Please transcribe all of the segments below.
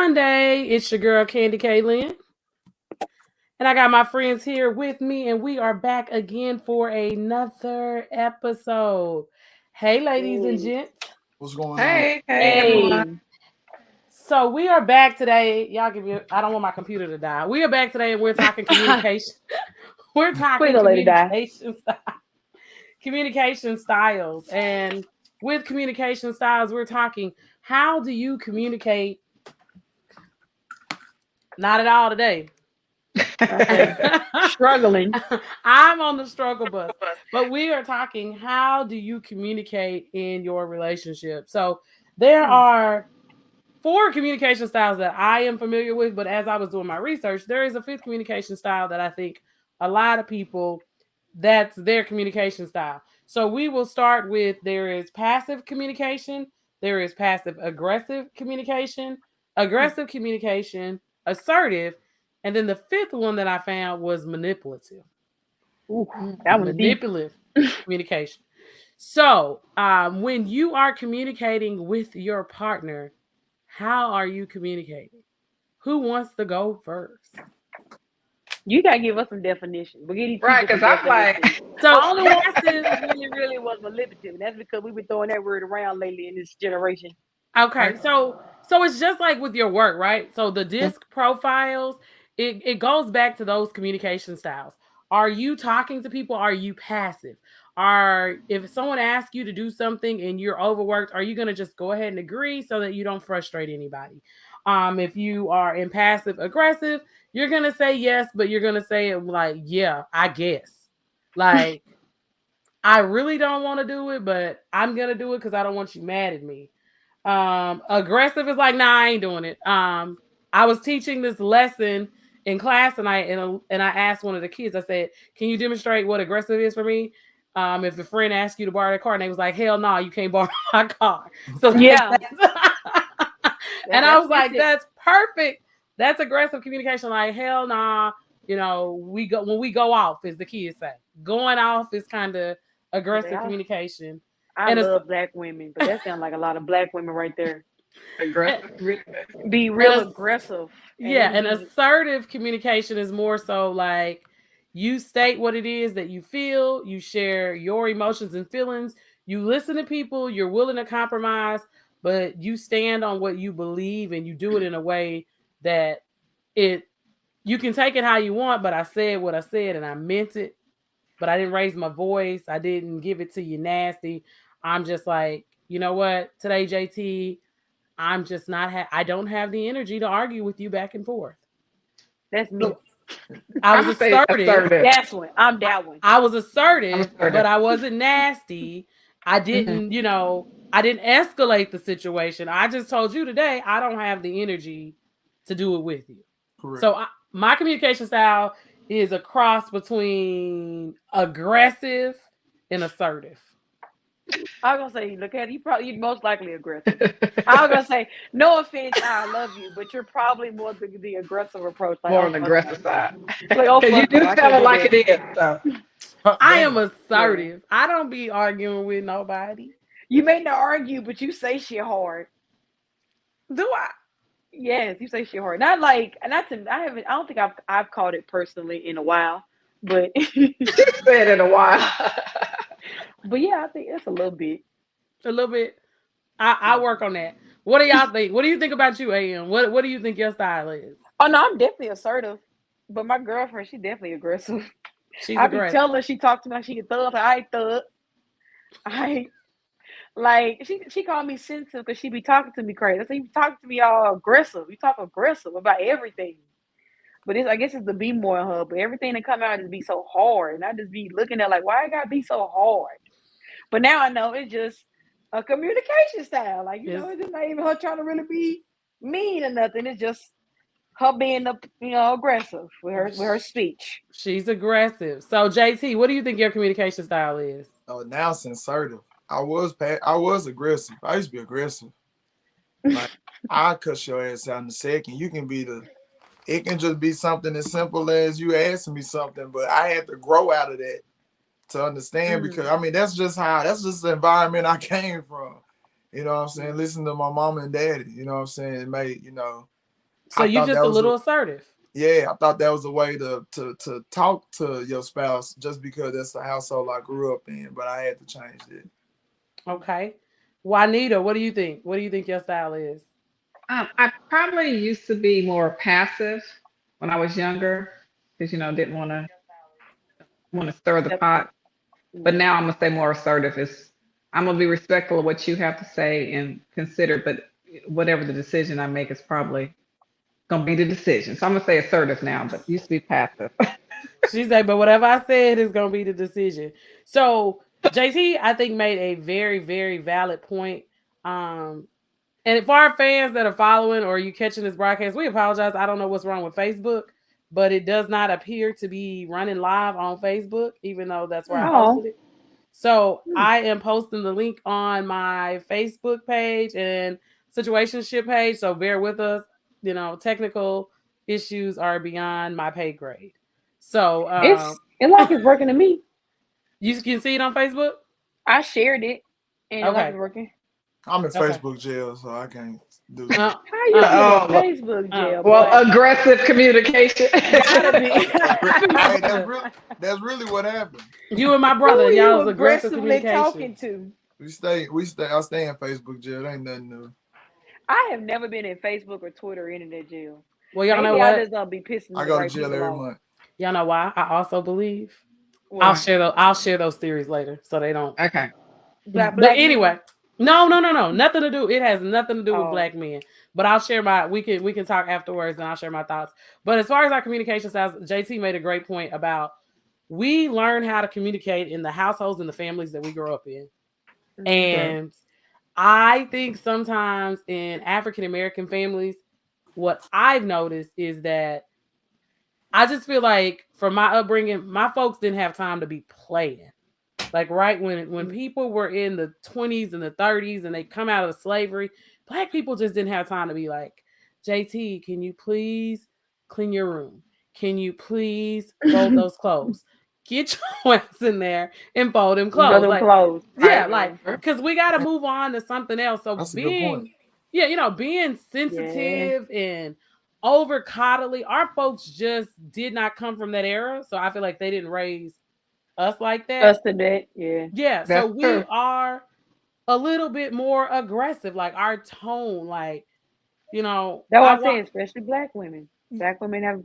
Monday. It's your girl Candy Kaylin. And I got my friends here with me, and we are back again for another episode. Hey, ladies and Hey. gents. What's going on? Hey, everyone. Hey, So we are back today. Y'all give me I don't want my computer to die. We are back today and we're talking communication. We're please talking don't let it die. communication styles. And with communication styles, we're talking how do you communicate? Not at all today. Okay. Struggling. I'm on the struggle bus. But we are talking how do you communicate in your relationship? So there are four communication styles that I am familiar with, but as I was doing my research, there is a fifth communication style that I think a lot of people that's their communication style. So we will start with there is passive communication, there is passive aggressive communication, assertive, and then the fifth one that I found was manipulative. Ooh, that one's deep. Manipulative communication. So, when you are communicating with your partner, how are you communicating? Who wants to go first? You gotta give us some definition. We're getting Right, people because some I'm like, definition. So, My only one passive. really was manipulative, and that's because we've been throwing that word around lately in this generation. Okay, so it's just like with your work, right? So the disc profiles, it goes back to those communication styles. Are you talking to people? Are you passive? Are if someone asks you to do something and you're overworked, are you gonna just go ahead and agree so that you don't frustrate anybody? If you are in passive aggressive, you're gonna say yes, but you're gonna say it like, yeah, I guess. Like, I really don't want to do it, but I'm gonna do it because I don't want you mad at me. Aggressive is like, nah, I ain't doing it. I was teaching this lesson in class tonight, and I asked one of the kids, I said, can you demonstrate what aggressive is for me? If a friend asked you to borrow their car, and they was like, hell no, you can't borrow my car. So Yeah, and I that's was like, explicit. that's perfect. That's aggressive communication. Like, hell nah, we go when we go off, as the kids say. Going off is kind of Okay, aggressive communication. I And it's love black women, but that sounds like a lot of black women right there. aggressive, really aggressive. Be and real a, aggressive, and yeah, then and be assertive communication is more so like you state what it is that you feel, you share your emotions and feelings, you listen to people, you're willing to compromise, but you stand on what you believe and you do it in a way that it you can take it how you want, but I said what I said and I meant it, but I didn't raise my voice. I didn't give it to you nasty. I'm just like, you know what? Today, JT, I'm just not. I don't have the energy to argue with you back and forth. that's me. So, I I'm was gonna say assertive. assertive. That's one. I'm that one. I was I'm assertive, but assertive. I wasn't nasty. I Hmm. didn't, I didn't escalate the situation. I just told you today I don't have the energy to do it with you. correct. So my communication style is a cross between aggressive and assertive. I was gonna say, look at you most likely aggressive. I was gonna say, no offense, I love you, but you're probably more the aggressive approach. Like, More oh on the fuck aggressive no. side. Like, oh Because you fuck no, do I tell can't it do like that. it is. So, I am Damn. Yeah. assertive. I don't be arguing with nobody. You may not argue, but you say shit hard. Do I? Yes, you say shit hard. Not like not to I haven't I don't think I've caught it personally in a while. But she said in a while. but yeah, I think it's a little bit. A little bit. I work on that. What do y'all think? What do you think about you, AM? What do you think your style is? Oh no, I'm definitely assertive. But my girlfriend, she definitely aggressive. She's I be aggressive. telling her she talked to me like she a thug. Like, I ain't thug. I like she called me sensitive because she be talking to me crazy. I said, you be talking to me all aggressive. You talk aggressive about everything. But I guess it's the be more in her. But everything that come out just be so hard, and I just be looking at like, why I gotta be so hard? But now I know it's just a communication style. Like Is it's just not even her trying to really be mean or nothing. It's just her being aggressive with her speech. she's aggressive. So JT, what do you think your communication style is? Oh, now it's assertive. I was aggressive. I used to be aggressive. Like I cut your ass out in a second. You can be the. It can just be something as simple as you asking me something, but I had to grow out of that to understand because Mm. I mean that's just the environment I came from. You know what I'm saying? Listen to my mama and daddy. You know what I'm saying? It made So I you thought just that a was a little assertive. yeah, I thought that was a way to talk to your spouse just because that's the household I grew up in, but I had to change that. Okay. Juanita, what do you think? What do you think your style is? I probably used to be more passive when I was younger because didn't want to stir the Step. pot. But Mm. now I'm gonna say more assertive. Is I'm gonna be respectful of what you have to say and consider, but whatever the decision I make is probably gonna be the decision. So I'm gonna say assertive now, but used to be passive. She's like, but whatever I said is gonna be the decision. So JT, I think made a very, very valid point. Um, and for our fans that are following or you catching this broadcast, we apologize. I don't know what's wrong with Facebook, but it does not appear to be running live on Facebook, even though that's where I Hmm. posted Oh, it. So Hmm. I am posting the link on my Facebook page and situationship page. So bear with us. Technical issues are beyond my pay grade. So it like it's working to me. you can see it on Facebook. I shared it, and it like Okay. it's working. I'm in Okay. Facebook jail, so I can't do that. Uh, How you uh, get in Oh, Facebook uh. jail, well, boy? aggressive communication. Gotta be. You and my Hey, brother. that's really what happened. You and my Who brother, and you y'all's aggressive aggressively communication. talking to? I stay in Facebook jail. Ain't nothing new. I have never been in Facebook or Twitter or internet jail. Well, y'all know Maybe I what? just don't be pissing I the go to right jail people every off. month. Y'all know why? I also believe. I'll What? Why? share those. I'll share those theories later, so they don't. Okay. But Black anyway, men? no, nothing to do. It has nothing to do with Oh, black men. But I'll share my. We can talk afterwards, and I'll share my thoughts. But as far as our communication styles, JT made a great point about we learn how to communicate in the households and the families that we grow up in, mm-hmm. True. and I think sometimes in African American families, what I've noticed is that I just feel like from my upbringing, my folks didn't have time to be playing. Like right when people were in the 20s and the 30s and they come out of slavery, black people just didn't have time to be like, JT, can you please clean your room? Can you please fold those clothes? Get your ass in there and fold them Go clothes. them Like, clothes, yeah, right? like, Mhm. because we got to move on to something else. So That's a good point. yeah, being Yeah, sensitive and over coddly, our folks just did not come from that era. So I feel like they didn't raise us like that. us to that. Yeah, Yeah, so That's we true. are a little bit more aggressive, like our tone, like that's what I I'm want saying. Especially black women. Black women have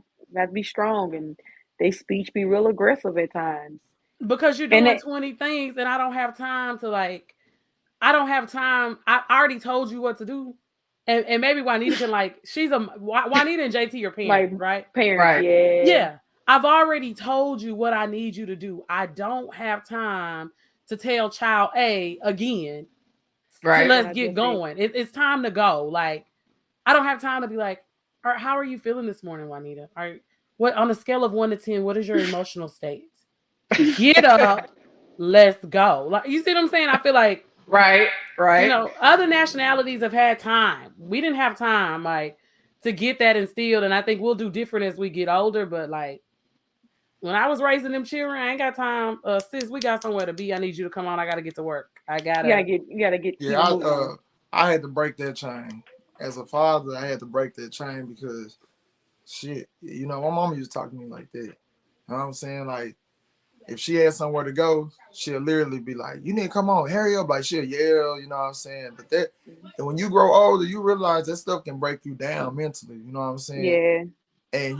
to be strong, and they speech be real aggressive at times. because you're And doing it, 20 things and I don't have time to like I don't have time. I already told you what to do. And maybe Juanita can like Juanita and JT are like parents, right? parents, Right. yeah, Yeah. I've already told you what I need you to do. I don't have time to tell child A again to Right. what let's I get just said. going. It's time to go. Like I don't have time to be like, how are you feeling this morning, Juanita? What on a scale of 1 to 10, what is your emotional state? Get up, let's go. Like you see what I'm saying? I feel like, Right. Right. other nationalities have had time. We didn't have time, like, to get that instilled. And I think we'll do different as we get older. But like when I was raising them children, I ain't got time. Sis, we got somewhere to be. I need you to come on. I gotta get to work. I gotta You gotta get keep Yeah, it moving on. I had to break that chain. As a father, I had to break that chain because shit, my mama used to talk to me like that. You know what I'm saying? Like if she had somewhere to go, she'll literally be like, "You need to come on, hurry up!" Like she'll yell, you know what I'm saying? And when you grow older, you realize that stuff can break you down mentally. You know what I'm saying? Yeah, And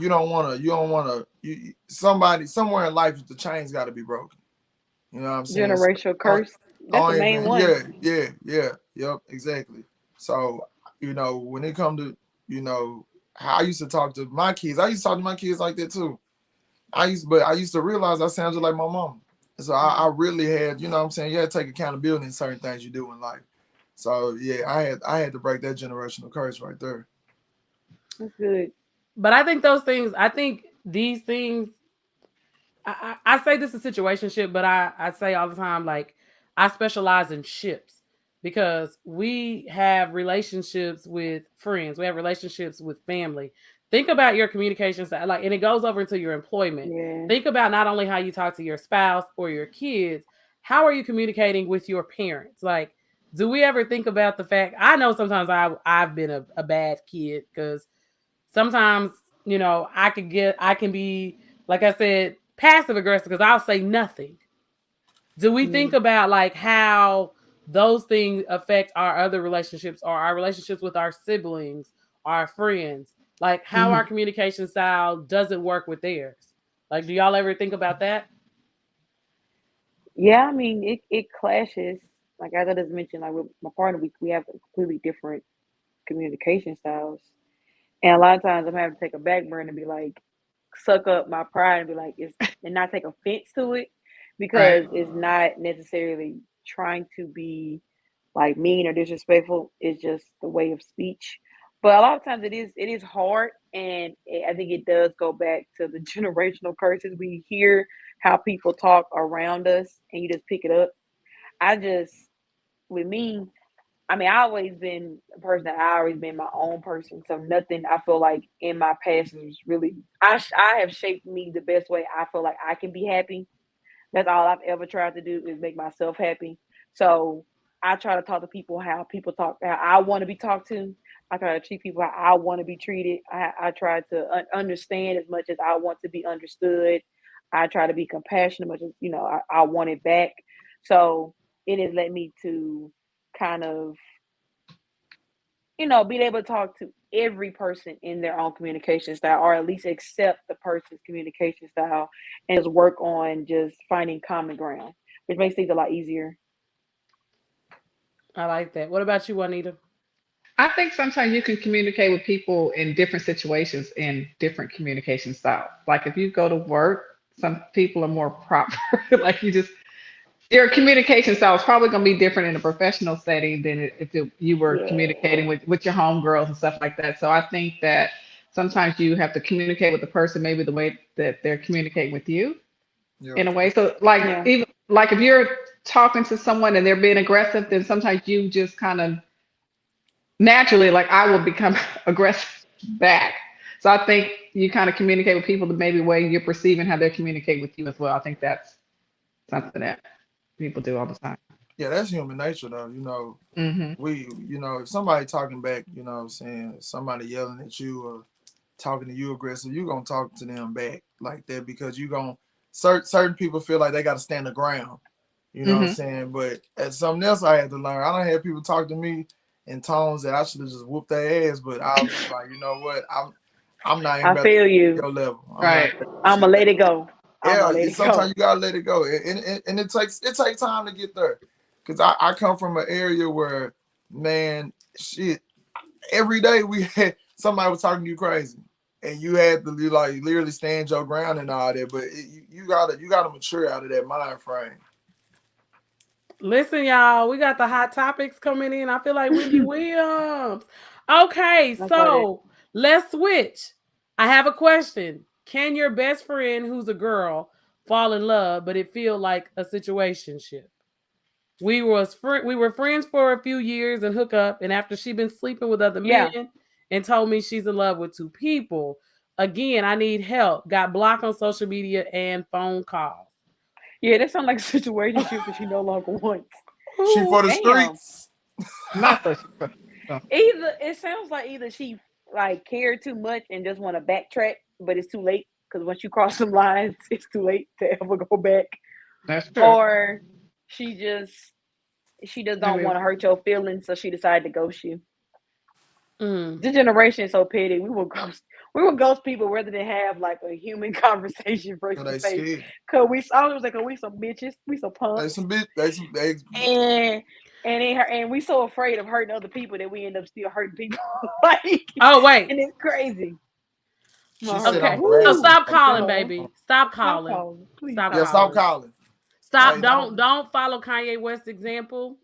somebody somewhere in life the chains got to be broken. You know what I'm saying? So, generational uh, curse. That's the only main thing, one. yep, exactly. So, when it come to, how I used to talk to my kids, I used to talk to my kids like that too. But I used to realize I sounded like my mom. So I really had, you know what I'm saying, you had to take accountability in certain things you do in life. So yeah, I had to break that generational curse right there. That's good. but I think those things, I think these things I say this is situationship, but I say all the time, like, I specialize in ships because we have relationships with friends, we have relationships with family. Think about your communication style, like, and it goes over into your employment. Yeah. Think about not only how you talk to your spouse or your kids, how are you communicating with your parents? Like, do we ever think about the fact? I know sometimes I've been a bad kid because sometimes, I can be, like I said, passive aggressive because I'll say nothing. Do we think about like how those things affect our other relationships or our relationships with our siblings, our friends? Like how our communication style doesn't work with theirs. Like, do y'all ever think about that? Yeah, I mean it clashes. Like as I just mentioned, like with my partner, we have completely different communication styles. And a lot of times I'm having to take a back burner and be like, suck up my pride and be like, and not take offense to it Right. because it's not necessarily trying to be like mean or disrespectful. It's just the way of speech. But a lot of times it is hard, and I think it does go back to the generational curses. We hear how people talk around us, and you just pick it up. I just with me, I mean, I always been a person that I always been my own person. So nothing I feel like in my past is really I have shaped me the best way I feel like I can be happy. That's all I've ever tried to do is make myself happy. So I try to talk to people how people talk, how I want to be talked to. I try to treat people how I want to be treated. I try to understand as much as I want to be understood. I try to be compassionate as much as I want it back. So it has led me to kind of being able to talk to every person in their own communication style, or at least accept the person's communication style and just work on just finding common ground, which makes things a lot easier. I like that. What about you, Juanita? I think sometimes you can communicate with people in different situations in different communication styles. Like if you go to work, some people are more proper. Like your communication style is probably going to be different in a professional setting than you were Yeah. communicating with your homegirls and stuff like that. So I think that sometimes you have to communicate with the person maybe the way that they're communicating with you Yeah. in a way. So like Yeah. even like if you're talking to someone and they're being aggressive, then sometimes you just kind of naturally like I will become aggressive back. So I think you kind of communicate with people the maybe way you're perceiving how they're communicating with you as well. I think that's something that people do all the time. Yeah, that's human nature though. Hmm. If somebody talking back, what I'm saying, somebody yelling at you or talking to you aggressive, you gonna talk to them back like that because you gonna certain people feel like they gotta stand the ground. You know what I'm Hmm. saying? But as something else I had to learn, I don't have people talk to me in tones that I should have just whooped their ass, but I was just like, you know what? I'm not even I about to feel get to you. your level. I'm not Right. ready to I'ma see that. let it go. I'ma Yeah, let it sometimes go. you gotta let it go, and it takes time to get there. Cause I come from an area where, man, shit, every day we had somebody was talking to you crazy, and you had to like literally stand your ground and all that. But you gotta mature out of that mind frame. Listen, y'all, we got the hot topics coming in. I feel like Wendy Williams. Okay, That's like that. so let's switch. I have a question. Can your best friend who's a girl fall in love, but it feel like a situationship? We were friends for a few years and hook up, and after she been sleeping with other men Yeah. and told me she's in love with two people. Again, I need help. Got blocked on social media and phone calls. Yeah, that sounds like a situation ship that she no longer wants. She Ooh, for the Damn. streets. Not so sure. So, Either it sounds like either she like cared too much and just want to backtrack, but it's too late because once you cross some lines, it's too late to ever go back. that's true. Or she just don't Maybe. want to hurt your feelings, so she decided to ghost you. mm. This generation is so petty. We will ghost people rather than have like a human conversation face So to they face. scared. Cause I was like, cause we some bitches, we some They punks, some bitch. They some. They. and and we so afraid of hurting other people that we end up still hurting people. Like, Oh wait. and it's crazy. She said I'm Okay. So Woo! harassing. stop She said, calling, "Hold baby. on, Stop stop calling. calling, please Stop Yeah, stop stop calling. calling, calling. Stop. Hey, don't. Don't follow Kanye West's example.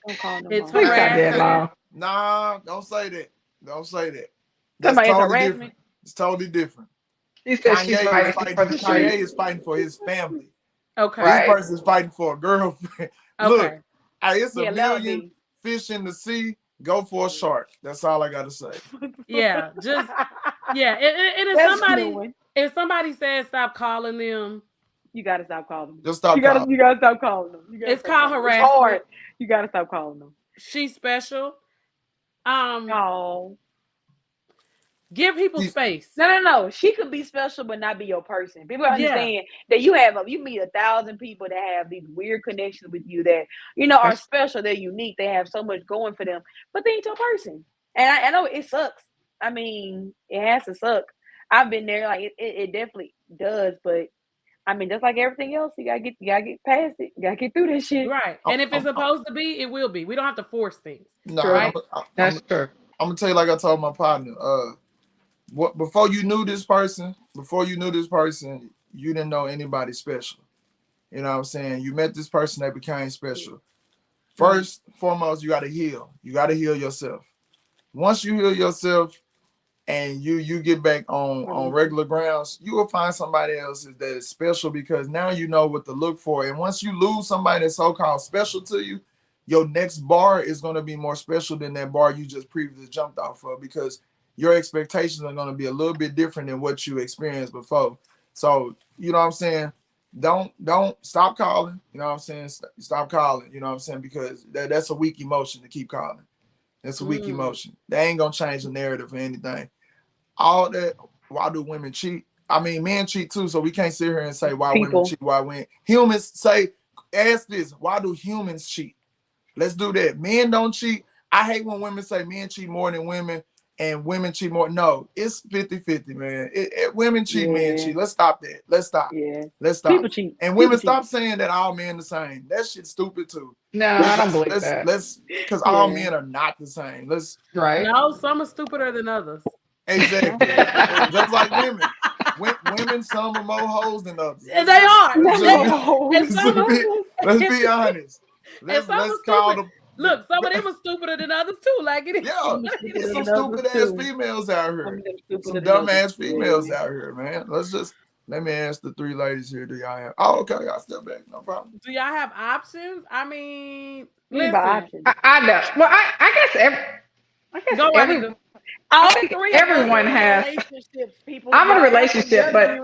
don't call no It's more." It's not that Hey, harassment. long. nah, don't say that. Don't say that. That's Somebody is totally different. harassment. It's totally different. He said she's Kanye is right. She's for fighting. the Kanye street. is fighting for his family. Okay. This Right. person is fighting for a girlfriend. Look, Okay. hey, it's a Yeah, let her million be. fish in the sea. Go for a shark. That's all I gotta say. Yeah. Just yeah. And if That's a new somebody one. says stop calling them, You gotta stop calling them. Just You stop gotta calling. you gotta stop calling them. You gotta it's stop called calling them. It's harassment. hard. You gotta stop calling them. She's special. Um. Oh, Give people space. No. She could be special, but not be your person. People Yeah. understand that you meet 1,000 people that have these weird connections with you that are special. They're unique. They have so much going for them, but they ain't your person. And I know it sucks. I mean, it has to suck. I've been there. Like it definitely does. But I mean, just like everything else, you gotta get past it. You gotta get through this shit. Right. And if it's supposed to be, it will be. We don't have to force things. Nah, Right. That's true. I'm gonna tell you like I told my partner. What before you knew this person, you didn't know anybody special. You know what I'm saying? You met this person that became special. First, foremost, you got to heal. You got to heal yourself. Once you heal yourself and you get back on regular grounds, you will find somebody else that is special because now you know what to look for. And once you lose somebody that's so-called special to you, your next bar is going to be more special than that bar you just previously jumped off of because your expectations are going to be a little bit different than what you experienced before. So, you know what I'm saying? Don't stop calling. You know what I'm saying? Stop calling. You know what I'm saying? Because that's a weak emotion to keep calling. That's a weak emotion. That ain't going to change the narrative or anything. All that, why do women cheat? I mean, men cheat too, so we can't sit here and say why women cheat, why women. Humans say, ask this, why do humans cheat? Let's do that. Men don't cheat. I hate when women say men cheat more than women and women cheat more. No, it's 50-50, man. Women cheat, men cheat. Let's stop that. Let's stop. Yeah. Let's stop. People cheat. And women stop saying that all men the same. That shit's stupid too. No, I don't believe that. Because all men are not the same. Right. No, some are stupider than others. Exactly. Just like women. Women, some are more hoes than others. And they are. Let's be honest. Let's call them. Look, some of them are stupider than others too. Like it is. Yeah, there's some stupid ass females out here. Some dumb ass females out here, man. Let me ask the three ladies here. Do y'all have? Oh, okay, I'll step back. No problem. Do y'all have options? I mean, listen. I know. Well, I guess Go ahead. Everyone has relationships. People. I'm in a relationship, but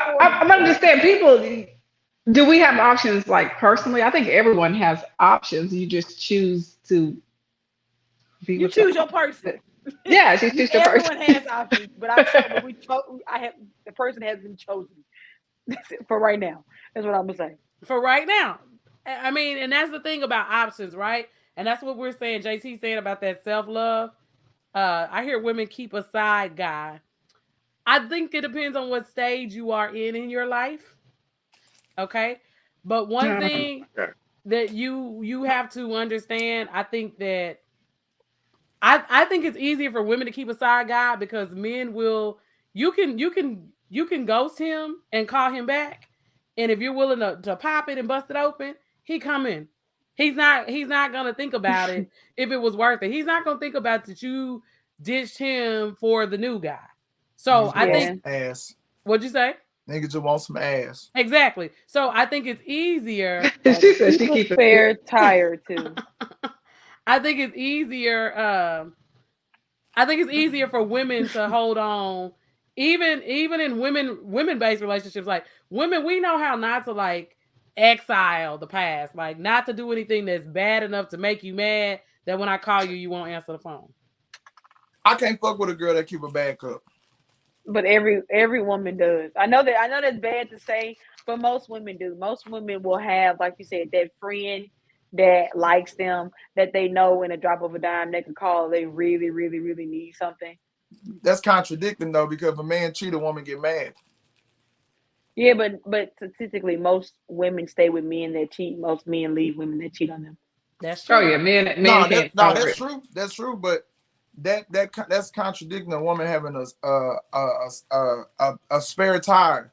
I understand people. Do we have options? Like personally, I think everyone has options. You just choose to be. You choose your person. Yeah, you choose your person. Everyone has options, but the person has been chosen. That's it for right now. That's what I'm gonna say. For right now, I mean, and that's the thing about options, right? And that's what we're saying. JT saying about that self-love. I hear women keep a side guy. I think it depends on what stage you are in your life. Okay, but one thing that you have to understand, I think that I think it's easier for women to keep a side guy because men will you can ghost him and call him back, and if you're willing to pop it and bust it open, he come in. He's not gonna think about it if it was worth it. He's not gonna think about that you ditched him for the new guy. So I think ass. What'd you say? Niggas just want some ass. Exactly. So I think it's easier. She said she keeps fair tire too. I think it's easier. I think it's easier for women to hold on, even in women-based relationships. Like women, we know how not to like exile the past, like not to do anything that's bad enough to make you mad that when I call you, you won't answer the phone. I can't fuck with a girl that keep a backup. But every woman does. I know that's bad to say, but most women do. Most women will have, like you said, that friend that likes them, that they know in a drop of a dime they can call if they really, really, really need something. That's contradicting though, because if a man cheat, a woman get mad. Yeah, but statistically, most women stay with men that cheat. Most men leave women that cheat on them. That's true. Oh yeah, men can't. That's true. That's true. But that's contradicting a woman having a spare tire.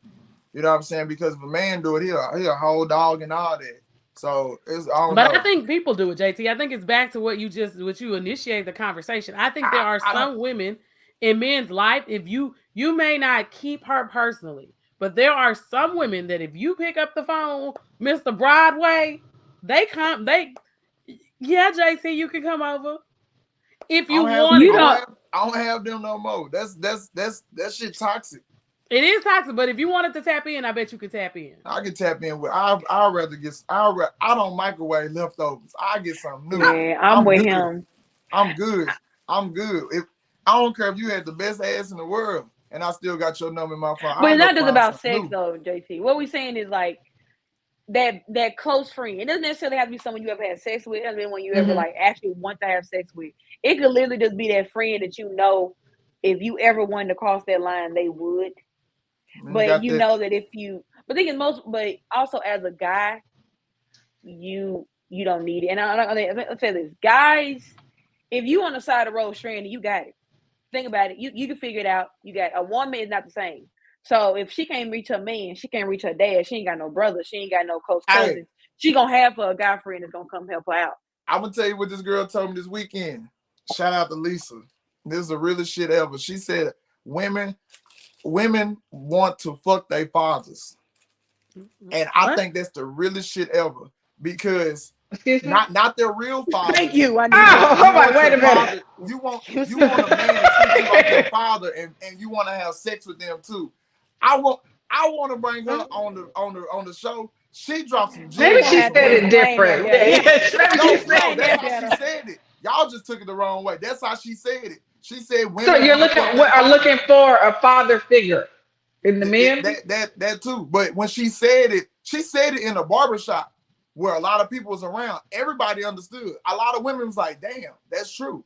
You know what I'm saying? Because if a man do it, he'll a whole dog and all that. So it's I think people do it, JT. I think it's back to what you initiated the conversation. I think there are some women in men's life. If you may not keep her personally, but there are some women that if you pick up the phone, Mr. Broadway, yeah, JT, you can come over. If you want, I don't have them no more. That shit toxic. It is toxic, but if you wanted to tap in, I bet you could tap in. I can tap in with. I don't microwave leftovers. I get something new. Yeah, I'm with him. I'm good. I don't care if you had the best ass in the world and I still got your number in my phone. But I it's go not just find about something sex new. though, JT. What we saying is like that close friend. It doesn't necessarily have to be someone you ever had sex with. It doesn't mean one you ever Hmm. like actually want to have sex with. It could literally just be that friend that you know if you ever wanted to cross that line, they would. And you But got you that. know that if you but think but also as a guy, you don't need it. And I'll say this. Guys, if you on the side of the road stranded, you got it. Think about it. You can figure it out. You got a woman is not the same. So if she can't reach her man, she can't reach her dad. She ain't got no brother. She ain't got no close Hey, cousins. She gonna have her a guy friend that's gonna come help her out. I'm gonna tell you what this girl told me this weekend. Shout out to Lisa. This is the realest shit ever. She said women women want to fuck their fathers. And I What? think that's the realest shit ever. Because Excuse me. not their real Thank fathers, you. I needed Oh, that. but you hold on. want Wait your a minute. father, you want a man to treat you like your father and you want to have sex with them too. I want I want to bring her on the show. She dropped some You Maybe gems gonna on she have some to said it women. explain that different. Yeah, better. yeah. Maybe she No, said Explain it that's that how she different. better. said it. Y'all just took it the wrong way. That's how she said it. She said So women you're want to looking fuck their are looking fathers. for a father figure in the men. That too. But when she said it in a barbershop where a lot of people was around. Everybody understood. A lot of women was like, damn, that's true.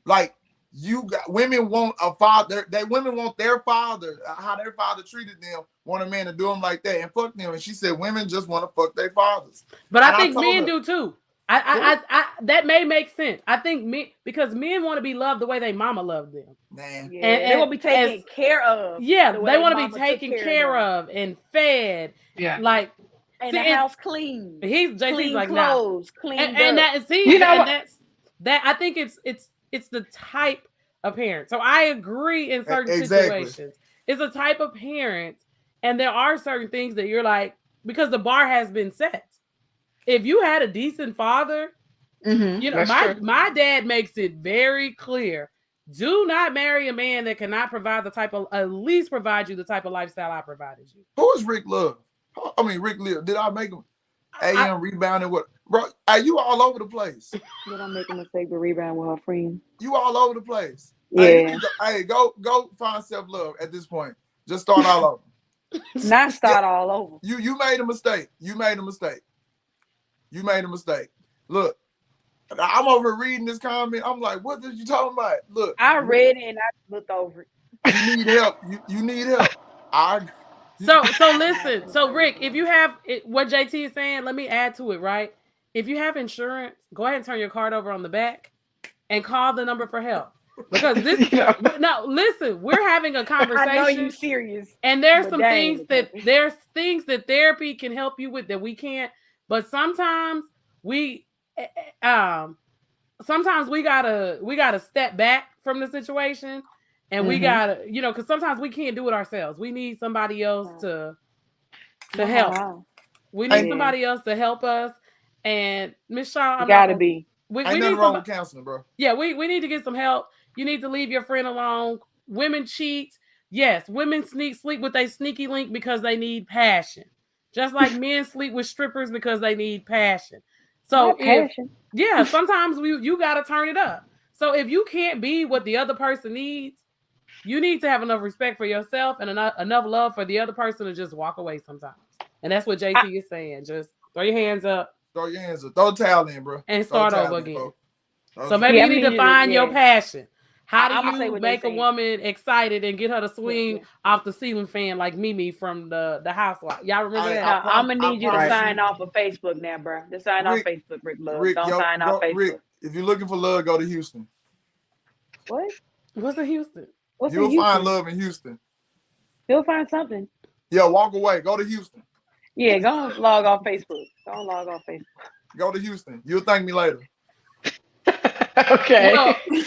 Like you got women want a father. They women want their father, how their father treated them, want a man to do them like that and fuck them. And she said women just want to fuck their fathers. But I And I think told men her, do too. yeah, That may make sense. I think men because men want to be loved the way they mama loved them, man, Yeah, they and will be as taken care of yeah, the way they they want to be mama took taken care of care them. of and fed. Yeah. Like, And see, the house clean, he's JT's clean like nah, clothes, cleaned and up. that see, You know and what? that's that. I think it's the type of parent. So I agree in certain exactly. situations, it's a type of parent, and there are certain things that you're like because the bar has been set. If you had a decent father, That's my true. my dad makes it very clear. Do not marry a man that cannot provide the type of at least provide you the type of lifestyle I provided you. Who is Rick Love? I mean Rick Love. Did I make him I, AM rebounding? What, bro? Are you all over the place? But I'm making a mistake to rebound with her friend. You all over the place. Hey, you Yeah. need to go find self love at this point. Just start all over. Not Yeah, start all over. you made a mistake. You made a mistake. You made a mistake. Look, I'm over reading this comment. I'm like, what did you talking about? Look, I read it and I looked over it. you need help. You need help. I so listen. So Rick, if you have what JT is saying, let me add to it. Right, if you have insurance, go ahead and turn your card over on the back and call the number for help because this is You know. no. Listen, we're having a I know you conversation. serious, And there's but some things dang. that therapy can help you with that we can't. But we eh, um sometimes we gotta step back from the situation and we Hmm. gotta because sometimes we can't do it ourselves. We need somebody else to help. Uh-huh. We need ain't Yeah. somebody else to help us. And Miss Shaw, I'm not Gotta gonna. be. ain't We nothing need wrong somebody. with counseling, bro. Yeah, we need to get some help. You need to leave your friend alone. Women cheat. Yes, women sleep with a sneaky link because they need passion. Just like men sleep with strippers because they need passion. So Not if passion. sometimes you got to turn it up. So if you can't be what the other person needs, you need to have enough respect for yourself and enough love for the other person to just walk away sometimes. And that's what I, JT is saying. Just throw your hands up Throw your hands up. Throw the towel in, bro. and Throw the start over towel in, again. folks. Throw So the maybe yeah, you I'm need gonna to need you to, find your yeah. passion. How do I'm gonna say you what they make a saying. woman excited and get her to Yeah, swing yeah. off the ceiling fan like Mimi from the housewife? Y'all remember I, that? I No, I'm prom gonna I need you to promise Okay. sign you, off of Facebook now, bro. Just sign off Rick, Facebook, Rick Love. Don't yo, sign off go, Facebook. Rick. If you're looking for love, go to Houston. What? What's in Houston? What's in You'll find Houston? love in Houston. He'll find something. Yeah, walk away. Go to Houston. Yeah, go on log off Facebook. Go on log off Facebook. Go to Houston. You'll thank me later. Well, Okay.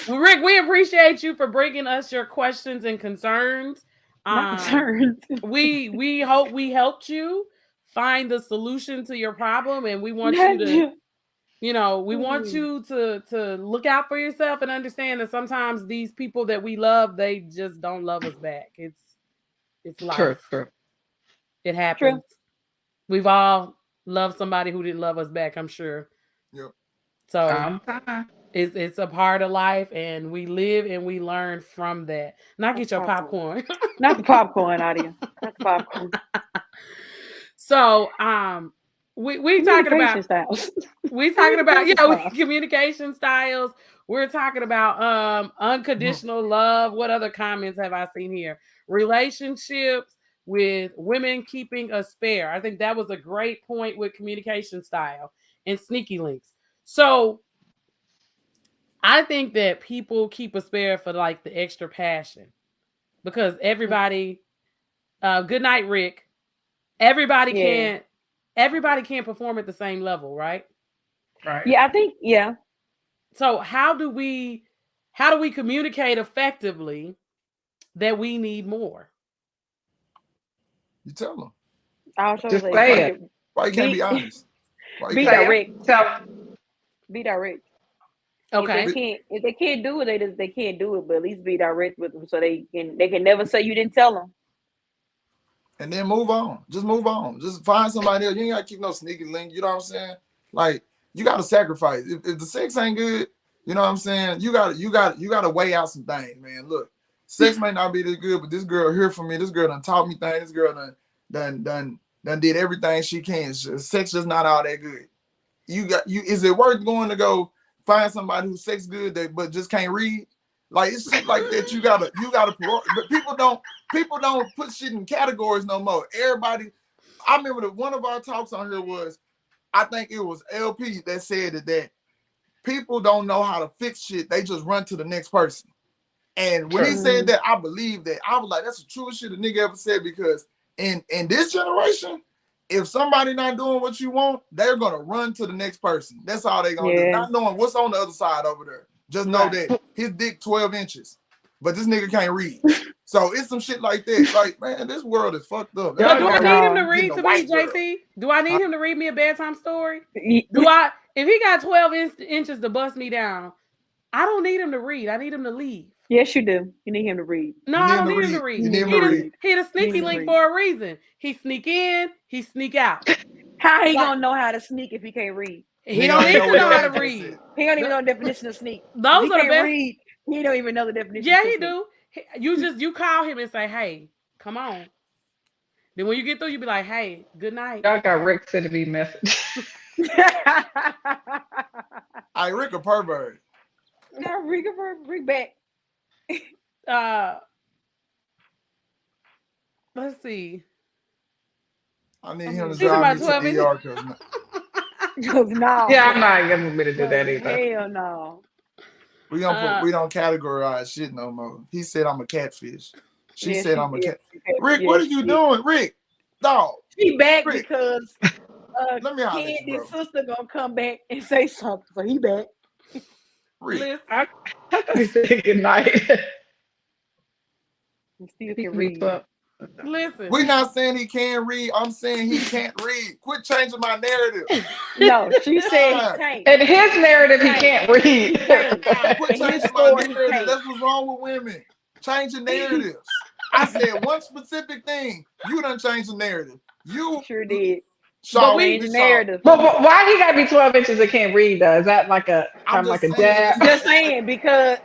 Rick, we appreciate you for bringing us your questions and concerns. Not Um, concerned. we hope we helped you find the solution to your problem, and we want you Not to you. we want you to look out for yourself and understand that sometimes these people that we love, they just don't love us back. It's True. life. True. It True. happens. We've all loved somebody who didn't love us back, I'm sure. Yep. So Sometimes. It's a part of life, and we live and we learn from that. Now Not get the your popcorn. popcorn. Not the popcorn, Nadia. Not the popcorn. So we talking about Communication styles. we talking about Communication styles. communication styles. We're talking about unconditional love. What other comments have I seen here? Relationships with women keeping a spare. I think that was a great point with communication style and sneaky links. So I think that people keep a spare for like the extra passion because everybody good night, Rick. Everybody Yeah. can't everybody can't perform at the same level, right? Right. Yeah, I think, yeah. So how do we communicate effectively that we need more? You tell them. I also Just say, say Why, fuck it. it. why you can't be Be honest? Why you be can't? Say direct. it. Tell Be direct. Okay. If they can't do it, they can't do it. But at least be direct with them so they can never say you didn't tell them. And then move on. Just move on. Just find somebody else. You ain't gotta keep no sneaky link. You know what I'm saying? Like you gotta sacrifice. If the sex ain't good, you know what I'm saying? You gotta weigh out some things, man. Look, sex may not be this good, but this girl here for me. This girl done taught me things. This girl done did everything she can. Sex just not all that good. Is it worth going to go find somebody who's sex good but just can't read? Like it's shit like that. But people don't put shit in categories no more. Everybody, I remember that one of our talks on here was, I think it was LP that said that people don't know how to fix shit. They just run to the next person. And when he Sure. said that, I believe that. I was like, that's the truest shit a nigga ever said, because in this generation, if somebody not doing what you want, they're gonna run to the next person. That's all they gonna do. Yeah. Not knowing what's on the other side over there. Just know Right. that his dick 12 inches, but this nigga can't read. So it's some shit like that. Like, man, this world is fucked up. But That's do why I I'm need him to No. getting read a to me, white girl. JC? Do I need Huh? him to read me a bedtime story? If he got 12 inches to bust me down, I don't need him to read. I need him to leave. Yes, you do. You need him to read. No, You I need him don't to need him to read. read. You You need need him him to to read. read. He the You sneaky need him to link read. for a reason. He sneak in, he sneak out. How he Like, gonna know how to sneak if he can't read? he Nigga don't don't need know to what know your how to address read. is. He don't even know Th- the definition of sneak. If Those he are the can't best. read, he don't even know the definition Yeah, to he sneak. do. You call him and say, "Hey, come on." Then when you get through, you be like, "Hey, good night." Y'all got Rick sending me message. I Rick a pervert. Now bring back. Uh, let's see. I need I him to mean, She's drive about me to 12 the inches. ER because no. Yeah, I'm not gonna me to do No, that either. hell no. we don't categorize shit no more. He said I'm a catfish. She Yeah, said I'm a cat. Rick, yeah, what are you doing? Rick, dog. She back Rick, because let me holler at you, Candy's bro. sister gonna come back and say something. So he back. Rick, Listen, I thought he said good night. He still He can can be read. 12. listen. we not saying he can't read. I'm saying he can't read. Quit changing my narrative. No, she said he God, can't. In his narrative, he can't read. He can't. God, quit In his changing my story, he narrative. can't. That's what's wrong with women. Changing narratives. I said one specific thing. You done changed the narrative. You, Sure did. But Shaw, we Change the Miss Shaw. narrative. But why he gotta be 12 inches and can't read though? Is that like a I'm kind of like just a saying. jab? Just saying because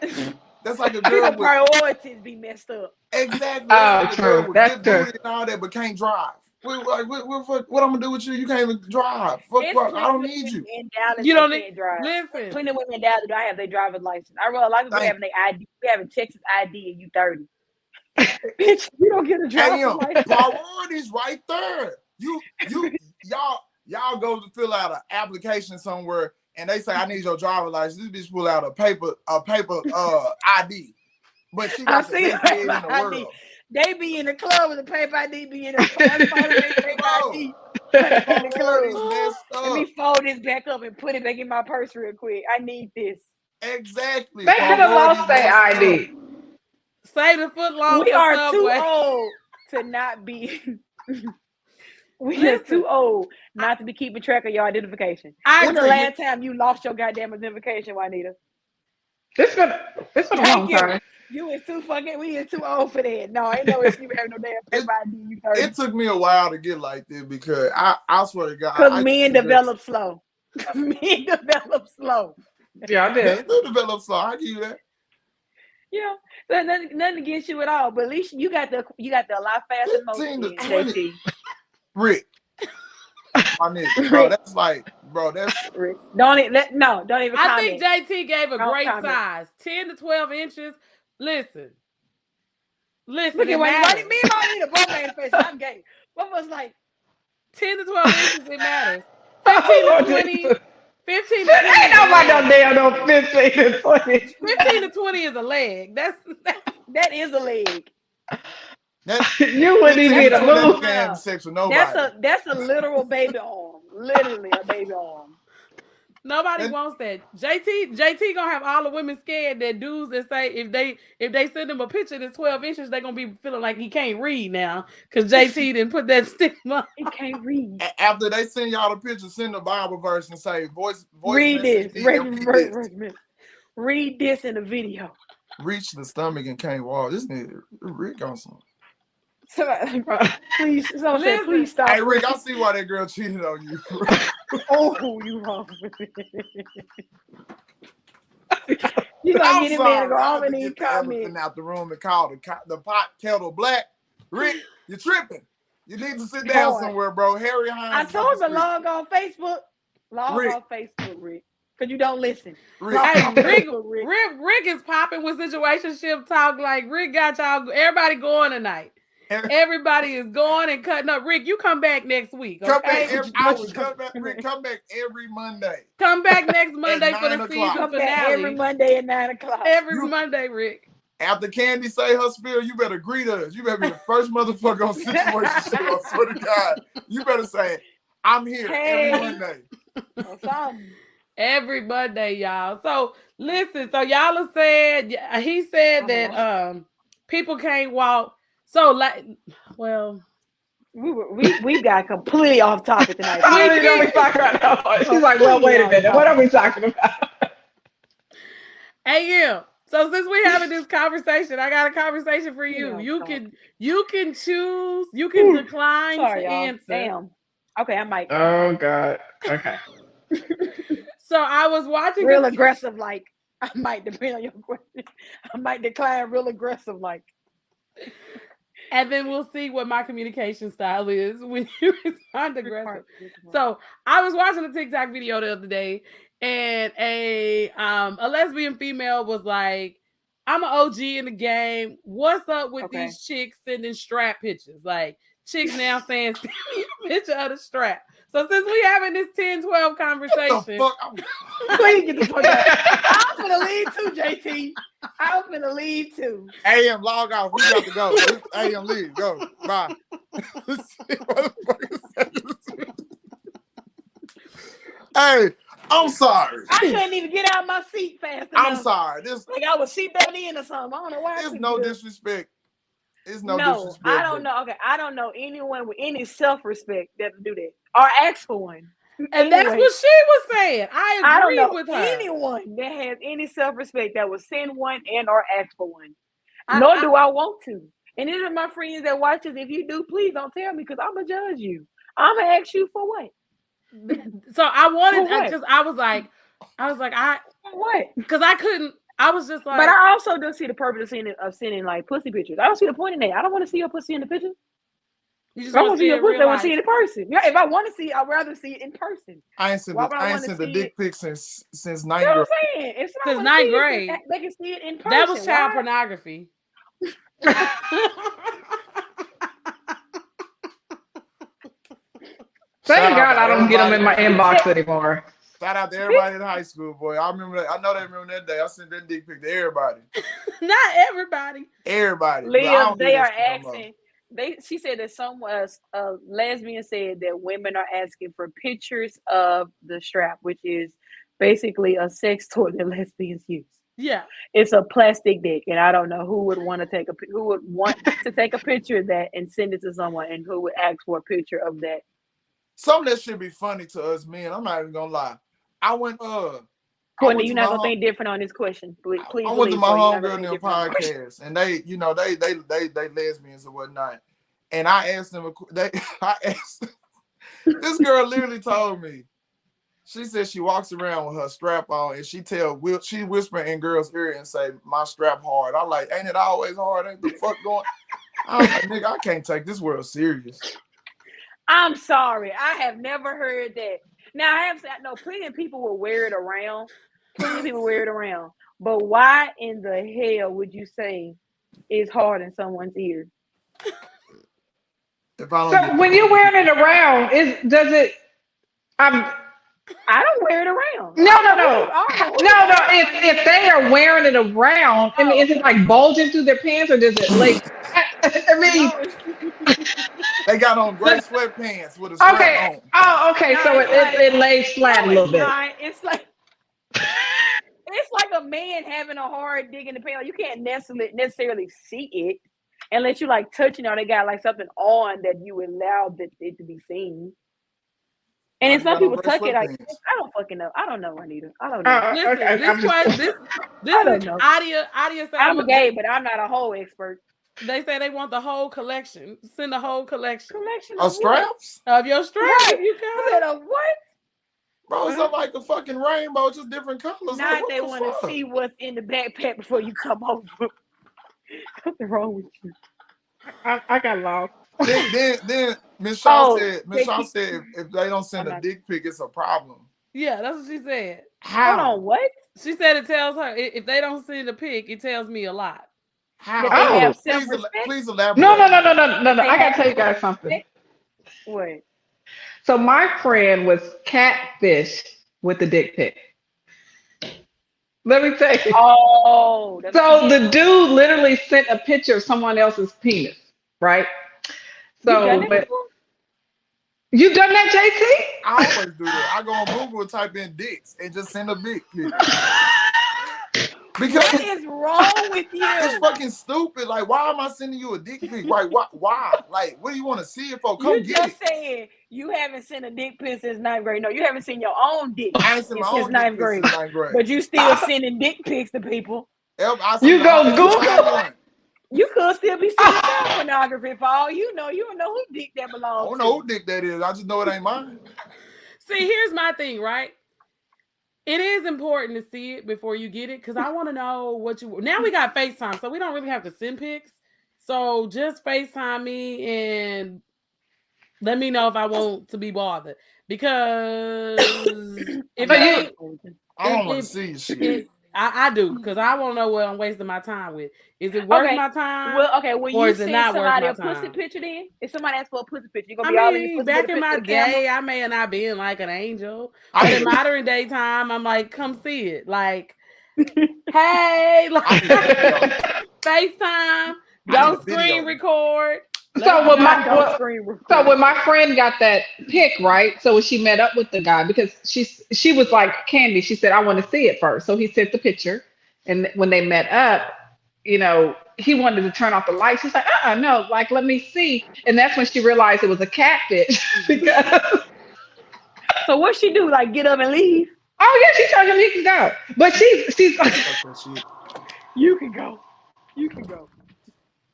That's like a her girl with priorities be messed up. exactly. That's Oh, like a girl true. with That's good true. booty and all that, but can't drive. What I'm gonna do with you? You can't even drive. There's I plenty don't of need women you. in Dallas you that don't need. can't drive. Listen. Plenty of women in Dallas don't have their driver's license. I realize a lot of people Thank having their ID. We having Texas ID and you 30. Bitch, you don't get a driver's Damn, license. priorities right there. Y'all go to fill out an application somewhere and they say I need your driver's license. This bitch pull out a paper ID, but she I got the see best the head in paper the ID. world. They be in the club with the paper ID, be in the phone paper Bro, ID. In the priorities club. messed Let up. me fold this back up and put it back in my purse real quick. I need this. Exactly. They could have Priorities lost their messed up. ID. Save the foot long We for are too Subway. old to not be. We are Listen. too old not to be keeping track of your identification. I When the agree. last time you lost your goddamn identification, Juanita? This been a long Thank you. time. You is too fucking. We is too old for that. No, ain't no excuse having no damn paper ID. You 30. It took me a while to get like this because I swear to God, Because I men used to just, develop slow. Men develop slow. Yeah, I They did. do develop slow. I give you that. Yeah, nothing against you at all, but at least you got the a lot faster than most 15 to men, 20. JT. Rick, my nigga, bro, Rick, that's like, bro, that's Rick, don't even I think comment. JT gave a Don't great comment. size, 10 to 12 inches. Listen, Look listen, at it what matters. me and my leader both made a face. I'm gay. What was like 10 to 12 inches, it matters. Oh, 15 to Lord 20, Jesus. 15 to 20 Ain't is a nobody no leg. damn no 15 and 20. 15 to 20 is a leg. That's that is a leg. that You wouldn't even 15 be to able to 20 you move. can't have sex with That's nobody. a literal baby arm. Literally a baby arm. nobody That, wants that. JT gonna have all the women scared that dudes that say if they send him a picture that's 12 inches, they're gonna be feeling like he can't read now because JT didn't put that stigma. He can't read. after they send y'all the picture, send the Bible verse and say, voice Read message this. me and read this. Read this in the video. Reach the stomach and can't walk. This nigga, Rick on some. Somebody, please, someone said, Listen. please stop. Hey, Rick, I see why that girl cheated on you. Oh, you wrong. You gonna I'm get him man to sorry. go I off had and to then get the comment. elephant out the room and call the pot kettle black. Rick, you're tripping. You need to sit down Lord. somewhere, bro. Harry I Hines. told him to log on Facebook. Log Rick. on Facebook, Rick. Because you don't listen. Rick. Hey, on Rick, Facebook, Rick. Rick is popping with situationship talk. Like Rick got y'all, everybody going tonight. Everybody is going and cutting up. Rick, you come back next week, Come back okay? I would come back, Rick. Come back every Monday. Come back next Monday for 9 the o'clock. season Come finale. back every Monday at 9 o'clock. Every Monday, Rick. After Candy say her spiel, you better greet us. You better be the first motherfucker on Situationship. I swear to God. You better say, I'm here every Monday. Every Monday, y'all. So listen, so y'all have said he said that people can't walk. So like, well, we got completely off topic tonight. I don't even know what we're talking about no more. She's like, well, wait a minute. What are we talking about? AM. So since we're having this conversation, I got a conversation for you. You can choose, you can decline to answer. Damn. Okay, I might. Oh God. Okay. So I was watching real aggressive, like I might depend on your question. I might decline real aggressive, like. And then we'll see what my communication style is when you respond aggressive. So I was watching a TikTok video the other day, and a lesbian female was like, "I'm an OG in the game. What's up with these chicks sending strap pictures? Like chicks now saying send me a picture of the strap." So since we having this 10-12 conversation, what the fuck? Please get the fuck out. I'm gonna leave too, JT. I'm gonna leave too. AM, log off. We got to go. AM, leave. Go. Bye. Hey, I'm sorry. I couldn't even get out of my seat fast enough. I'm sorry. This like I was seatbelt in or something. I don't know why. It's no disrespect. It's no disrespect. I don't know. Okay, I don't know anyone with any self-respect that would do that or ask for one. And that's what she was saying. I agree with her. Anyone that has any self-respect that would send one and or ask for one. Nor do I want to. And these are my friends that watch us. If you do, please don't tell me because I'm gonna judge you. I'm gonna ask you for what. So I wanted because I was like, what? Because I couldn't. I was just like. But I also don't see the purpose of sending like pussy pictures. I don't see the point in that. I don't want to see your pussy in the picture. You just want to see your pussy. I want to see it in person. Yeah, if I want to see it, I'd rather see it in person. I ain't sent the dick pic since 9th grade. You know what I'm saying? If since 9th grade, they can see it in person. That was child pornography. Thank God I don't get them in my inbox anymore. Shout out to everybody in high school, boy. I remember that. I know they remember that day. I sent that dick pic to everybody. Not everybody. Everybody. Liam, they are asking. She said that some lesbian said that women are asking for pictures of the strap, which is basically a sex toy that lesbians use. Yeah, it's a plastic dick, and I don't know who would want to take a picture of that and send it to someone, and who would ask for a picture of that. Some of that should be funny to us men. I'm not even gonna lie. I went Courtney, you're not gonna think different on this question. Please. I went to my homegirl in their podcast, and they lesbians or whatnot. And I asked them. I asked this girl literally told me She said she walks around with her strap on and she whispering in girls' ear and say, "My strap hard." I'm like, ain't it always hard? Ain't the fuck going? I was like, nigga, I can't take this world serious. I'm sorry. I have never heard that. Now I have said no, plenty of people will wear it around. Plenty of people wear it around. But why in the hell would you say it's hard in someone's ear? If I don't So get when you're wearing it around, does it? I'm I don't wear it around. no, I no, don't know no, who, I don't know who no, no. wears it If they are wearing it around, I mean, Oh, is it like bulging through their pants, or does it like? I mean, no, they got on gray sweatpants with a strap okay. on. Oh, okay. no, So it's like it lays flat a no, little it's bit. not. It's like a man having a hard dig in the panel. You can't necessarily see it unless you like touching or they got like something on that you allow it to be seen. And I then just some got on people gray touch it like sweatpants. I don't fucking know. I don't know, Anita. I don't know. Listen, Okay. I'm just. this I don't is know. Adia say I'm gay, but I'm not a whole expert. they say they want the whole collection. Send the whole collection Collection Oh, of what? straps? of your straps Right. if you I got said them. of what? Bro, it's not like a fucking rainbow, just different colors. Like, Not what they the want to fuck? see what's in the backpack before you come over. What's wrong with you? I got lost. Then Oh, Miss they Shaw keep. said if they don't I'm send a not. dick pic, it's a problem. Yeah, that's what she said. Hold How? on. What? She said it tells her if they don't send a pic, it tells me a lot. That they How? Oh have self respect. Please no, no, elaborate. no, no, no, no, no. They I have gotta tell you guys something. self-respect. What? So my friend was catfish with the dick pic. Let me tell you. Oh, that's what she So did. the dude literally sent a picture of someone else's penis, right? You done So, that but before? you done that, I always do that. I go on Google and type in dicks and just send a dick pic. What Because is wrong with it's you? fucking stupid. Like, why am I sending you a dick pic? Like, why? Like, what do you want to see it for? Come You get just it. saying you haven't sent a dick pic since ninth grade. No, you haven't seen your own dick I ain't sent my since own dick ninth pic grade. since ninth grade. But you still sending dick pics to people. You I go sent the Google. same one. You could still be sending child pornography for all you know. You don't know who dick that I belongs don't know to. who dick that is. I just know it ain't mine. See, here's my thing, right? It is important to see it before you get it because I want to know what you. Now we got FaceTime, so we don't really have to send pics. So just FaceTime me and let me know if I want to be bothered because if So it you ain't, I don't want to if see shit. it, I do because I want to know what I'm wasting my time with. Is it worth Okay. my time Well, okay. When or you is it send not worth somebody my a pussy time? picture, then if somebody asks for a pussy picture, you gonna I be all in your mean, pussy with back a in picture my of the camera. day, I may have not been like an angel, I but need in a, modern day time, I'm like, come see it. Like, hey, I like need a video. FaceTime, I need a don't screen video. record. Let's so get when it my Don't on. well, screen so record. when my friend got that pic, right? So when she met up with the guy, because she was like Candy, she said, I want to see it first. So he sent the picture, and when they met up, he wanted to turn off the lights. She's like, no, like let me see. And that's when she realized it was a catfish because So what she do? Like get up and leave? oh yeah, she told him he can go. But she's Fuck that shit. You can go. You can go.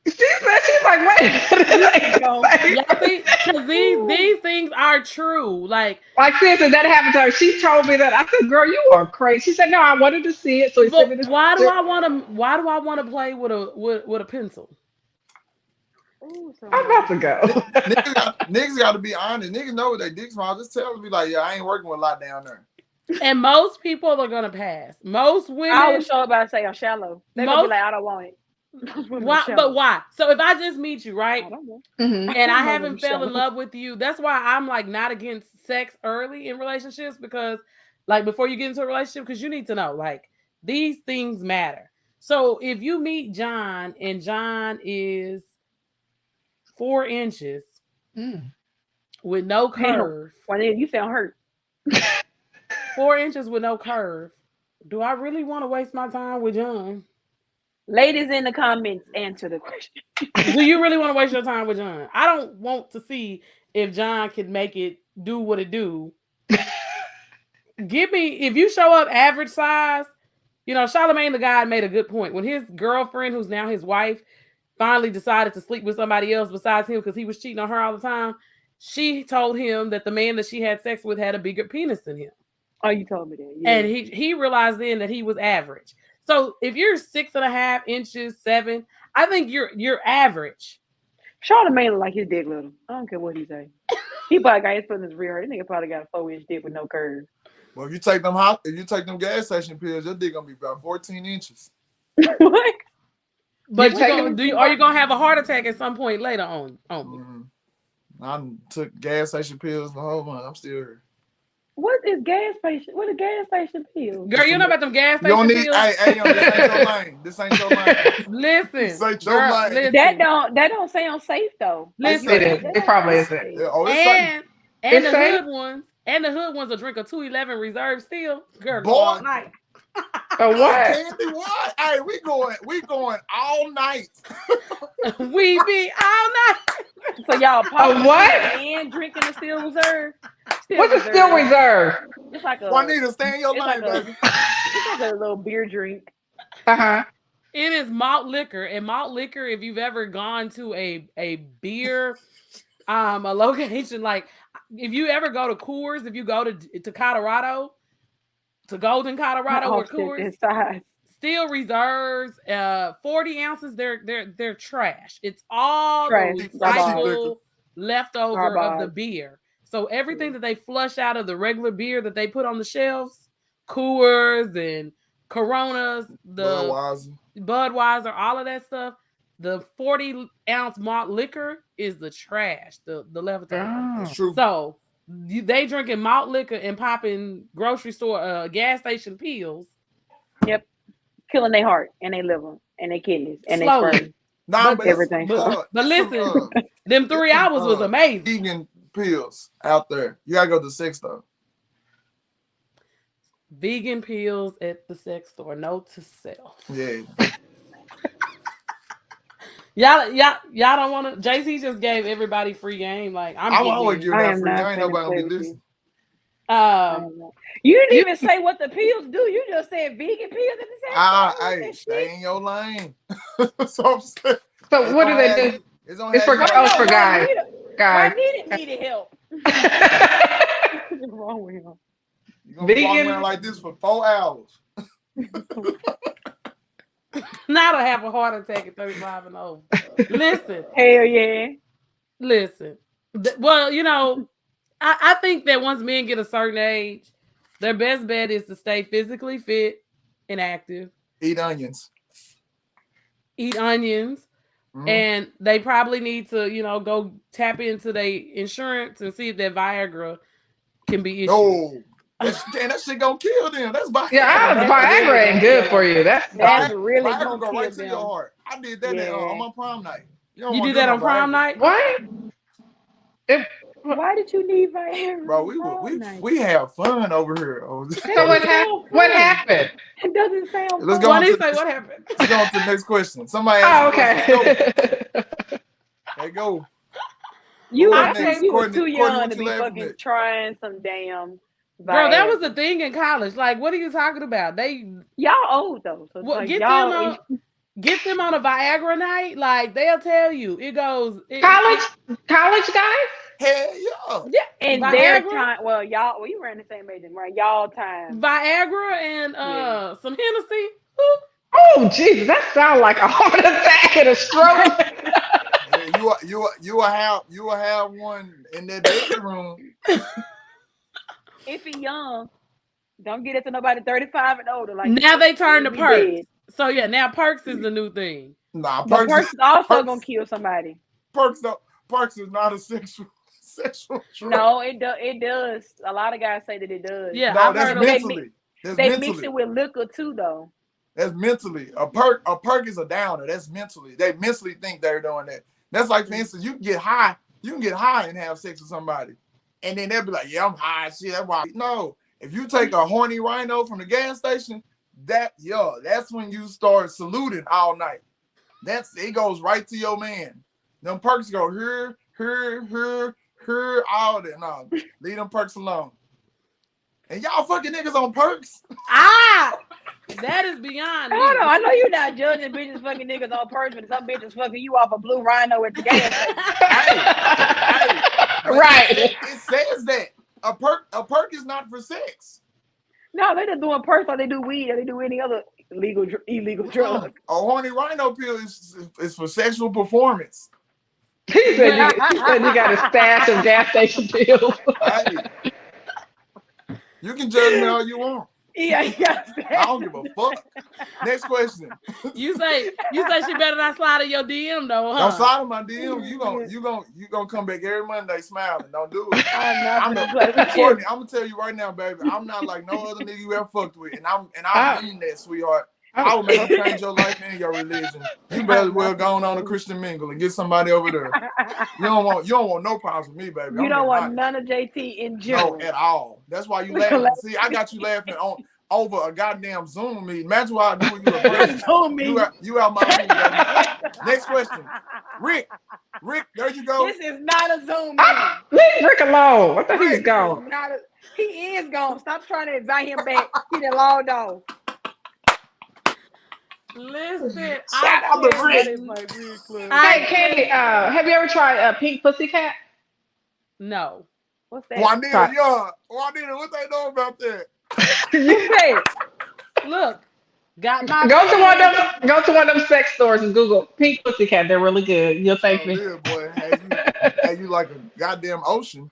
she's like, wait a You can minute. go. Y'all see, because these things are true. Like seriously, that happened to her. She told me that. I said, "Girl, you are crazy." She said, "No, I wanted to see it." So he sent but me this why do picture. I want to? Why do I want to play with a pencil? Ooh, I'm about to somebody. go. Niggas got to be honest. Niggas know what they dick small. Just tell them, be like, yeah, I ain't working with a lot down there. And most people are gonna pass. Most I was women, sure about to say I'm shallow. They're gonna be most like, I don't want it. Most women are why? But shallow. why? So if I just meet you, right? I don't know. hmm And I Most women haven't fell in shallow. love with you. That's why I'm like not against sex early in relationships because like before you get into a relationship, because you need to know like these things matter. So if you meet John and John is 4 inches Mm. with no Damn. curve, Well, then you sound hurt. 4 inches with no curve, do I really want to waste my time with John? Ladies in the comments, answer the question. Do you really want to waste your time with John? I don't want to see if John can make it do what it do. Give me if you show up average size, Charlemagne the God made a good point. When his girlfriend, who's now his wife, finally decided to sleep with somebody else besides him because he was cheating on her all the time, she told him that the man that she had sex with had a bigger penis than him. Oh, you told me that. Yeah. And he realized then that he was average. So if you're 6.5 inches, 7, I think you're average. Charlamagne look like his dick little. I don't care what he say. He probably got his foot in his rear. This nigga probably got a 4-inch dick with no curve. Well, if you take them gas station pills, your dick gonna be about 14 inches. What? But are you gonna have a heart attack at some point later on me? Mm-hmm. I took gas station pills the whole month. I'm still here. What is gas station? What is gas station pills? Girl, you know about them gas You don't station need. pills? Hey, this ain't your lane. This ain't your lane. Listen, This ain't your girl, lane. listen. That don't sound safe though. Listen. It is. It probably isn't. Yeah, oh, it's safe. And the It's safe? hood ones will drink a 211 reserve still. Girl, go Boy. all night. So what? Candy, what? Hey, we going all night. We be all night. So y'all popping what? and drinking the Steel Reserve? What's a still reserve? It's like a Juanita, stay in your it's lane, like a- baby. it's like a little beer drink. Uh-huh. It is malt liquor. And malt liquor, if you've ever gone to a beer a location, like if you ever go to Coors, if you go to Colorado, to Golden, Colorado, where Coors size. still reserves 40 ounces, they're trash. It's all Trash. the recycled leftover of the Garbage. beer. So everything that they flush out of the regular beer that they put on the shelves, Coors and Coronas, the Budweiser, all of that stuff, the 40-ounce malt liquor is the trash, the leftover. That's true. So they drinking malt liquor and popping grocery store gas station pills. Yep. Killing their heart and their liver and their kidneys and their Slowly. sperm. Nah, But everything. But listen, them 3 hours was amazing. Vegan pills out there. You gotta go to sex store. Vegan pills at the sex store. Note to self. Yeah. Y'all don't want to. JC just gave everybody free game. Like I'm always giving that free. I ain't nobody gonna be listening. You didn't even say what the pills do. You just said vegan pills at the same time. Hey, stay in your lane. So I'm saying. So what do they do? It's for girls, for guys. Guys. Needed help. What's wrong with him? You're gonna walk around like this for 4 hours. Not to have a heart attack at 35 and over. Listen. Hell yeah. Listen. Well, you know, I think that once men get a certain age, their best bet is to stay physically fit and active. Eat onions. Mm-hmm. And they probably need to, you know, go tap into their insurance and see if that Viagra can be issued. No. That shit gonna kill them. That's Viagra. Yeah, Viagra ain't good for you. That's really Viagra gonna go kill right to them. your heart. I did that on my prom night. You did that on prom night? What? Why did you need Viagra? Bro, we have fun over here. So what happened? It doesn't sound Let's fun. go on to what happened? Let's go on to the next question. Somebody asked okay. There you go. You Courtney, were too young what to you be laughing fucking at? trying some damn Viagra. Girl, that was the thing in college. Like, what are you talking about? Y'all old though. So well, like, get them on a Viagra night. Like, they'll tell you. It goes college guys? Hell yeah. Yeah. in their time. Well, you were in the same age, right? Y'all time. Viagra and some Hennessy. Oh, Jesus, that sounds like a heart attack and a stroke. You will have one in that bedroom. If you're young, don't get it to nobody 35 and older. Like now they turn to perks. Dead. So yeah, now perks is the new thing. Nah, perks is also gonna kill somebody. Perks is not a sexual drug. No, it does. A lot of guys say that it does. Yeah, no, that's mentally. They mix it with liquor too, though. That's mentally. A perk is a downer. That's mentally. They mentally think they're doing that. That's like, for instance, you can get high and have sex with somebody. And then they'll be like, yeah, I'm high. Shit, that's why. No, if you take a horny rhino from the gas station, that's when you start saluting all night. It goes right to your man. Them perks go here, all that. No, leave them perks alone. And y'all fucking niggas on perks. That is beyond. I know you're not judging bitches fucking niggas on perks, but some bitches fucking you off a blue rhino at the gas station. Right. It says that a perk is not for sex. No, they just doing perks or they do weed or they do any other illegal drug. A horny rhino pill is for sexual performance. He said you got a stash of gas station pills. Hey, you can judge me all you want. Yeah, I don't give a fuck. Next question. You say she better not slide in your DM though, huh? Don't slide in my DM. You gonna come back every Monday smiling. Don't do it. Courtney, I'm gonna tell you right now, baby. I'm not like no other nigga you ever fucked with, and I mean that, sweetheart. I will make you change your life and your religion. You better well go on a Christian mingle and get somebody over there. You don't want no problems with me, baby. You don't want none of JT in general. No, at all. That's why you laughing. See, I got you laughing over a goddamn Zoom meeting. Imagine what I do when you a Zoom meeting. You out my room, baby. Next question. Rick, there you go. This is not a Zoom meeting. Leave Rick alone. What the he's gone? He is gone. Stop trying to invite him back. He done logged off. Listen, shout out to Rick. Hey, Candy, have you ever tried Pink Pussycat? No. What's that? Juanita, what they know about that? Look, got my go to one of them sex stores and Google Pink Pussycat. They're really good. You'll thank me. Yeah, boy. Hey, you like a goddamn ocean.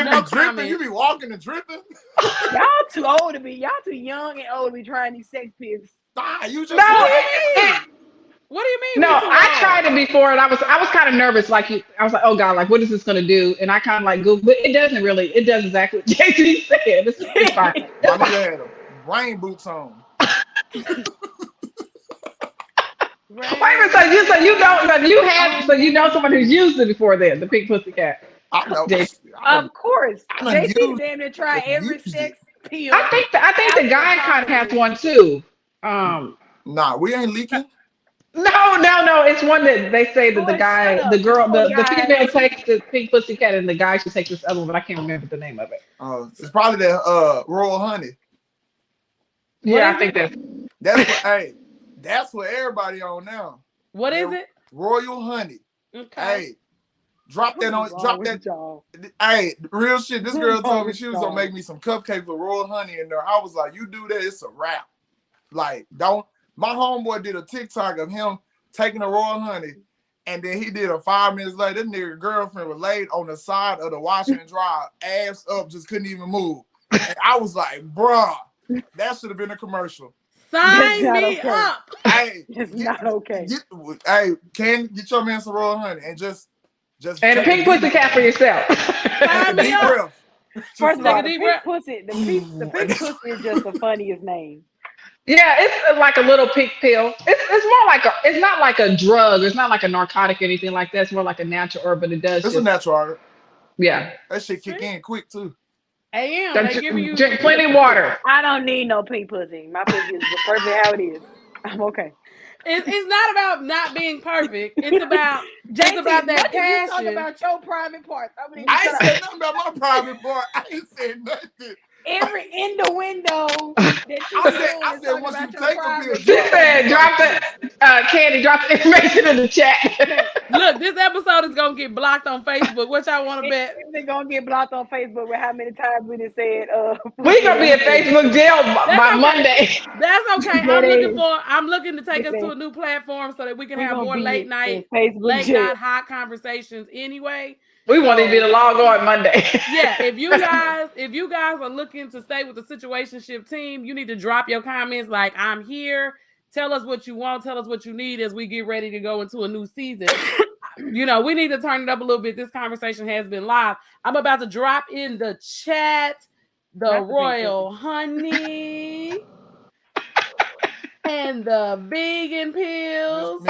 No dripping, you be walking and dripping. Y'all too old to be. Y'all too young and old to be trying these sex pills. Nah, you just. What do you mean? No, I tried it before and I was kind of nervous. Like I was like, oh God, like what is this gonna do? And I kind of like Googled, but it does exactly what JT said. It's fine. I need to have rain boots on. Wait a minute, so you know someone who's used it before then, the Pink Pussycat. I know. Of course. JT damn near try every sex pill. I think the guy kind of has one too. Nah, we ain't leaking. No. It's one that they say that the guy, the girl, the female takes the Pink Pussycat and the guy should take this other one, but I can't remember the name of it. It's probably the Royal Honey. Yeah, I think that's what everybody on now. What is it? Royal Honey. Okay. Hey, drop that. Hey, real shit. This girl told me she was gonna make me some cupcakes with Royal Honey in there. I was like, you do that, it's a wrap. Like, don't. My homeboy did a TikTok of him taking the Royal Honey, and then he did a 5 minutes later. This nigga girlfriend was laid on the side of the washer and dryer, ass up, just couldn't even move. And I was like, bruh, that should have been a commercial. Sign me up. Hey, it's not okay. Get your man some Royal Honey and just and a Pink Pussycat for yourself. Sign me up. First of all, the pink pussy is just the funniest name. Yeah, it's like a little pink pill. It's more it's not like a drug. It's not like a narcotic or anything like that. It's more like a natural herb, but it does. It's a natural herb. Yeah. That shit kick in quick too. They giving you drink plenty of water. I don't need no pink pussy. My pussy is perfect how it is. I'm okay. It's not about not being perfect. It's about that passion. You talk about your private parts. I ain't said nothing about my private part. I ain't said nothing. Every innuendo that I said once you take a pill. She said Candy, drop the information in the chat. Look, this episode is gonna get blocked on Facebook. What y'all want to bet? They're gonna get blocked on Facebook with how many times we done said we gonna be in Facebook jail by Monday. That's okay. I'm looking to take us to a new platform so that we can have more late night hot conversations anyway. We won't even be to log on Monday. Yeah, if you guys are looking to stay with the situationship team, you need to drop your comments like I'm here. Tell us what you want, tell us what you need as we get ready to go into a new season. We need to turn it up a little bit. This conversation has been live. I'm about to drop in the chat the Royal Honey and the vegan pills.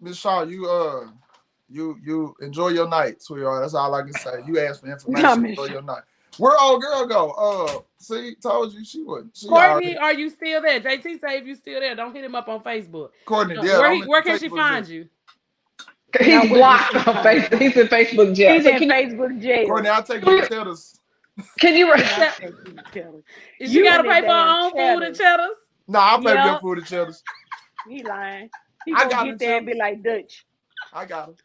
Miss Shaw, you enjoy your night, sweetheart. That's all I can say. You asked for information. Enjoy your night. Where old girl go? See, told you she wouldn't. Courtney, are you still there? JT say if you still there, don't hit him up on Facebook. Courtney, where can she find you? He's blocked on Facebook. He's in Facebook jail. He's in Facebook jail. Courtney, I'll take you to Cheddar's. Can you? You gotta pay for her own food at Cheddar's. No, I'll pay for your food at Cheddar's. He lying. He gonna get there and be like Dutch. I got him.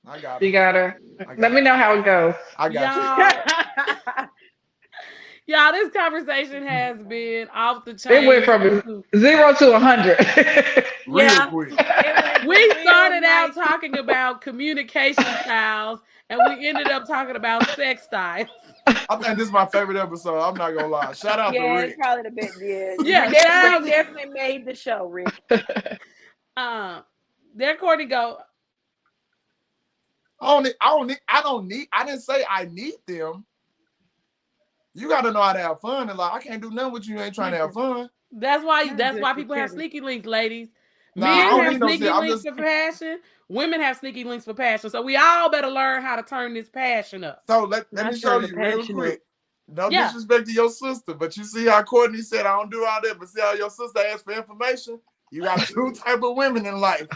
I got You her. got her. I Let got me know how it goes. I got you. Y'all, this conversation has been off the It went chain. from 0 to 100. Real Yeah. quick. It went from We real started out nice. talking about communication styles, and we ended up talking about sex styles. I think this is my favorite episode. I'm not gonna lie. Shout out to Yeah, it's Rick. probably the best. Yeah, Yeah, Rick shout out. definitely made the show, Rick. There, Courtney go. I didn't say I need them. You gotta know how to have fun and like I can't do nothing with you ain't trying to have fun. That's why. Not That's why just people have each other. sneaky links, ladies. Nah, I Men don't have need no shit. sneaky I'm links just for passion. Women have sneaky links for passion. So we all better learn how to turn this passion up. so let Not me show turn the you real passion quick. No Yeah. disrespect to your sister, but you see how Courtney said I don't do all that, but see how your sister asked for information? You got two type of women in life.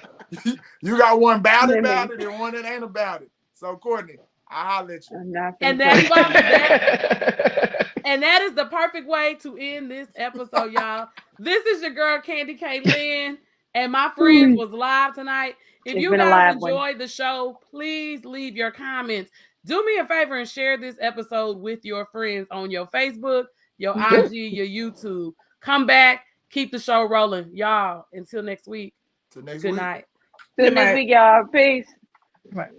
You got one about it and one that ain't about it. So Courtney, I holler at you. I'm not And finna that's play. why and that is the perfect way to end this episode, y'all. This is your girl Candy K. Lynn, and my friends was live tonight. If It's you been a guys live one. enjoyed the show, please leave your comments. Do me a favor and share this episode with your friends on your Facebook, your IG, your YouTube. Come back, keep the show rolling, y'all. Until next week. Till next Good week. night. Till next week, y'all. Peace. Right.